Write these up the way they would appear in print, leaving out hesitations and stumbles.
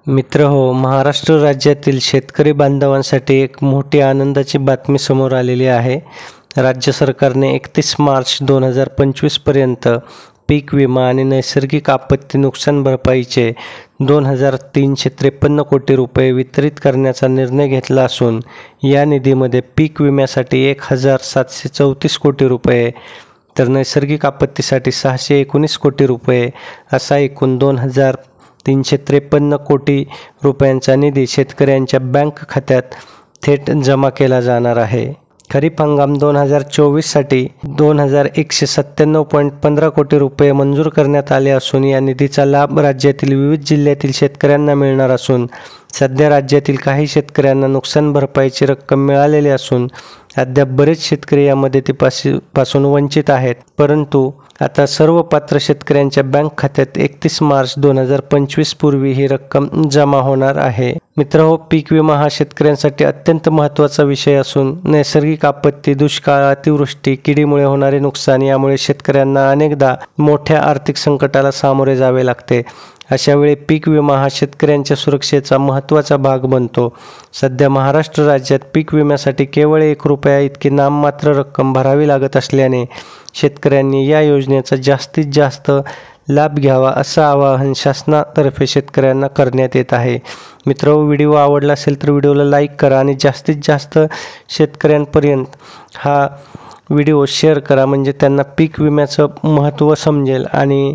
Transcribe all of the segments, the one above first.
मित्र हो, महाराष्ट्र राज्यातील शेतकरी बांधवांसाठी एक मोठी आनंदाची बातमी समोर आलेली आहे. राज्य सरकारने 31 मार्च 2025 पर्यंत पीक विमा आणि नैसर्गिक आपत्ती नुकसान भरपाईचे 2353 कोटी रुपये वितरित करण्याचा निर्णय घेतला असून या निधीमध्ये पीक विम्यासाठी 1734 कोटी रुपये तर नैसर्गिक आपत्तीसाठी 619 कोटी रुपये असा एकूण 2353 कोटी रुपयांचा निधी शेतकऱ्यांच्या बँक खात्यात थेट जमा केला जाणार आहे. खरीप हंगाम 2024साठी 2197.15 कोटी रुपये मंजूर करण्यात आले असून या निधीचा लाभ राज्यातील विविध जिल्ह्यातील शेतकऱ्यांना मिळणार असून सध्या राज्यातील काही शेतकऱ्यांना नुकसान भरपाईची रक्कम मिळालेली असून अद्याप बरेच शेतकरी या मदतीपासून वंचित आहेत. परंतु आता सर्व पात्र शेतकऱ्यांच्या बँक खात्यात 31 मार्च 2025 पूर्वी ही रक्कम जमा होणार आहे. मित्रहो, पीक विमा हा शेतकऱ्यांसाठी अत्यंत महत्त्वाचा विषय असून नैसर्गिक आपत्ती, दुष्काळ, अतिवृष्टी, किडीमुळे होणारे नुकसान यामुळे शेतकऱ्यांना अनेकदा मोठ्या आर्थिक संकटाला सामोरे जावे लागते. अशावेळी पीक विमा हा शेतकऱ्यांच्या सुरक्षेचा महत्त्वाचा भाग बनतो. सध्या महाराष्ट्र राज्यात पीक विम्यासाठी केवळ 1 रुपया इतकी नाममात्र रक्कम भरावी लागत असल्याने शेतकऱ्यांनी या योजनेचा जास्तीत जास्त लाभ घ्यावा असं आवाहन शासनातर्फे शेतकऱ्यांना करण्यात येत आहे. मित्रांनो, व्हिडिओ आवडला असेल तर व्हिडिओला लाईक करा आणि जास्तीत जास्त शेतकऱ्यांपर्यंत हा व्हिडिओ शेअर करा, म्हणजे त्यांना पीक विम्याचं महत्त्व समजेल आणि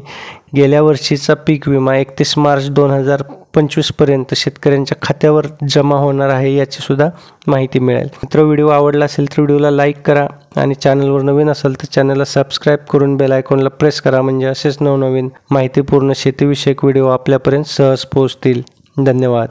गेल्या वर्षीचा पीक विमा 31 मार्च 2025 पर्यंत शेतकऱ्यांच्या खात्यावर जमा होणार आहे याची सुद्धा माहिती मिळेल. मित्र, व्हिडिओ आवडला असेल तर व्हिडिओला लाईक करा आणि चॅनलवर नवीन असेल तर चॅनलला सबस्क्राईब करून बेल आयकॉनला प्रेस करा, म्हणजे असेच नवनवीन माहितीपूर्ण शेतीविषयक व्हिडिओ आपल्यापर्यंत सहज पोहोचतील. धन्यवाद.